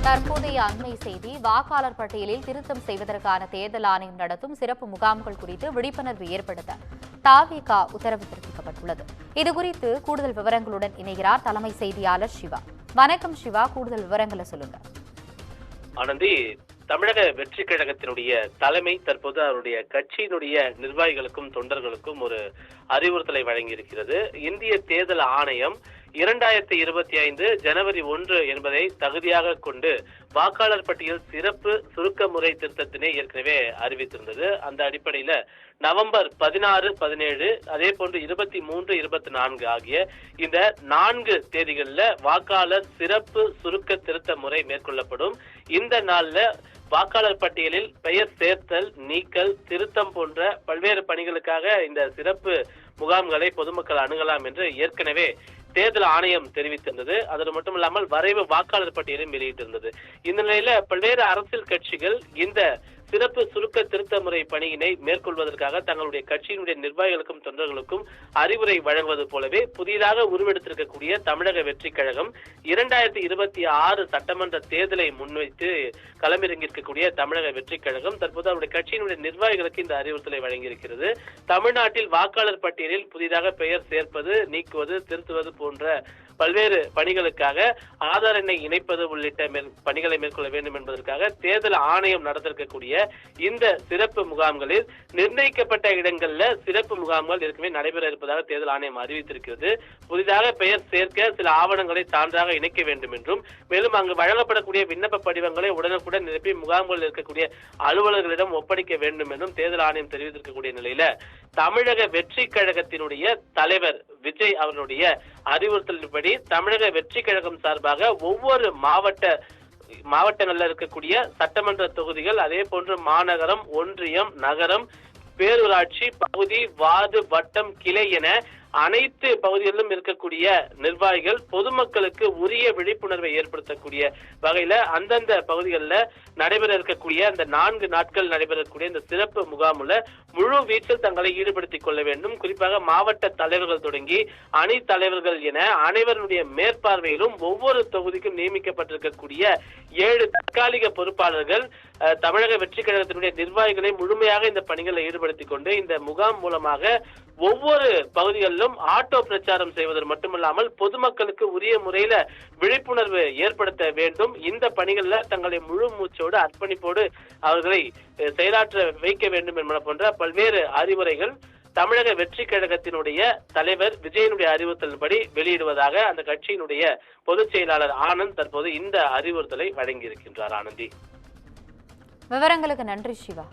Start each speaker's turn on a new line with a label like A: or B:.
A: தற்போதைய அண்மை செய்தி. வாக்காளர் பட்டியலில் திருத்தம் செய்வதற்கான தேர்தல் ஆணையம் நடத்தும் சிறப்பு முகாம்கள் குறித்து விழிப்புணர்வு ஏற்படுத்த தவிக உத்தரவு பிறப்பிக்கப்பட்டுள்ளது. இதுகுறித்து கூடுதல் விவரங்களுடன் இணைகிறார் தலைமை செய்தியாளர் சிவா. வணக்கம் சிவா, கூடுதல் விவரங்களை சொல்லுங்க.
B: ஆனந்தி, தமிழக வெற்றி கழகத்தினுடைய தலைமை தற்போது அவருடைய கட்சியினுடைய நிர்வாகிகளுக்கும் தொண்டர்களுக்கும் ஒரு அறிவுறுத்தலை வழங்கியிருக்கிறது. இந்திய தேர்தல் ஆணையம் 2025 ஜனவரி 1 என்பதை தகுதியாக கொண்டு வாக்காளர் பட்டியல் சிறப்பு சுருக்க முறை திருத்தத்தினை ஏற்கனவே அறிவித்திருந்தது. அந்த அடிப்படையில நவம்பர் 16, 17 அதே போன்று 23, 24 ஆகிய இந்த 4 தேதிகளில் வாக்காளர் சிறப்பு சுருக்க திருத்த முறை மேற்கொள்ளப்படும். இந்த நாள்ல வாக்காளர் பட்டியலில் பெயர் சேர்த்தல், நீக்கல், திருத்தம் போன்ற பல்வேறு பணிகளுக்காக இந்த சிறப்பு முகாம்களை பொதுமக்கள் அணுகலாம் என்று ஏற்கனவே தேர்தல் ஆணையம் தெரிவித்திருந்தது. அதோடு மட்டுமில்லாமல் வரைவு வாக்காளர் பட்டியலையும் வெளியிட்டிருந்தது. இந்த நிலையில பல்வேறு அரசியல் கட்சிகள் இந்த சிறப்பு சுருக்க திருத்த முறை பணியினை மேற்கொள்வதற்காக தங்களுடைய கட்சியினுடைய நிர்வாகிகளுக்கும் தொண்டர்களுக்கும் அறிவுரை வழங்குவது போலவே புதிதாக உருவெடுத்திருக்கக்கூடிய தமிழக வெற்றி கழகம் 2026 சட்டமன்ற தேர்தலை முன்வைத்து களமிறங்கியிருக்கக்கூடிய தமிழக வெற்றி கழகம் தற்போது அவருடைய கட்சியினுடைய நிர்வாகிகளுக்கு இந்த அறிவுறுத்தலை வழங்கியிருக்கிறது. தமிழ்நாட்டில் வாக்காளர் பட்டியலில் புதிதாக பெயர் சேர்ப்பது, நீக்குவது, திருத்துவது போன்ற பல்வேறு பணிகளுக்காக ஆதார் எண்ணை இணைப்பது உள்ளிட்ட பணிகளை மேற்கொள்ள வேண்டும் என்பதற்காக தேர்தல் ஆணையம் நடத்திருக்கக்கூடிய இந்த சிறப்பு முகாம்களில் நிர்ணயிக்கப்பட்ட இடங்கள்ல சிறப்பு முகாம்கள் ஏற்கனவே நடைபெற இருப்பதாக தேர்தல் ஆணையம் அறிவித்திருக்கிறது. புதிதாக பெயர் சேர்க்க சில ஆவணங்களை சான்றாக இணைக்க வேண்டும் என்றும், மேலும் அங்கு வழங்கப்படக்கூடிய விண்ணப்ப படிவங்களை உடனுக்குடன் நிரப்பி முகாம்களில் இருக்கக்கூடிய அலுவலர்களிடம் ஒப்படைக்க வேண்டும் என்றும் தேர்தல் ஆணையம் தெரிவித்திருக்கக்கூடிய நிலையில தமிழக வெற்றி கழகத்தினுடைய தலைவர் விஜய் அவர்களுடைய அறிவுறுத்தலின்படி தமிழக வெற்றி கழகம் சார்பாக ஒவ்வொரு மாவட்டங்கள்ல இருக்கக்கூடிய சட்டமன்ற தொகுதிகள், அதே போன்று மாநகரம், ஒன்றியம், நகரம், பேரூராட்சி, பகுதி, வார்டு, வட்டம், கிளை என அனைத்து பகுதிகளிலும் இருக்கக்கூடிய நிர்வாகிகள் பொதுமக்களுக்கு உரிய விழிப்புணர்வை ஏற்படுத்தக்கூடிய வகையில அந்தந்த பகுதிகளில் நடைபெற இருக்கக்கூடிய அந்த 4 நாட்கள் நடைபெறக்கூடிய இந்த சிறப்பு முகாமுல முழு வீச்சில் தங்களை ஈடுபடுத்திக் கொள்ள வேண்டும். குறிப்பாக மாவட்ட தலைவர்கள் தொடங்கி அணி தலைவர்கள் என அனைவருடைய மேற்பார்வையிலும் ஒவ்வொரு தொகுதிக்கும் நியமிக்கப்பட்டிருக்கக்கூடிய 7 தற்காலிக பொறுப்பாளர்கள் தமிழக வெற்றி கழகத்தினுடைய நிர்வாகிகளை முழுமையாக இந்த பணிகளில் ஈடுபடுத்திக் கொண்டு இந்த முகாம் மூலமாக ஒவ்வொரு பகுதிகளிலும் ஆட்டோ பிரச்சாரம் செய்வதற்கு மட்டுமல்லாமல் பொதுமக்களுக்கு உரிய முறையில விழிப்புணர்வு ஏற்படுத்த வேண்டும். இந்த பணிகளில் தங்களை முழு மூச்சோடு அர்ப்பணிப்போடு அவர்களை செயலாற்ற வைக்க வேண்டும் என்பன போன்ற பல்வேறு அறிவுரைகள் தமிழக வெற்றி கழகத்தினுடைய தலைவர் விஜயனுடைய அறிவுறுத்தலின்படி வெளியிடுவதாக அந்த கட்சியினுடைய பொதுச் செயலாளர் ஆனந்த் தற்போது இந்த அறிவுறுத்தலை வழங்கியிருக்கின்றார். ஆனந்தி,
A: விவரங்களுக்கு நன்றி சிவா.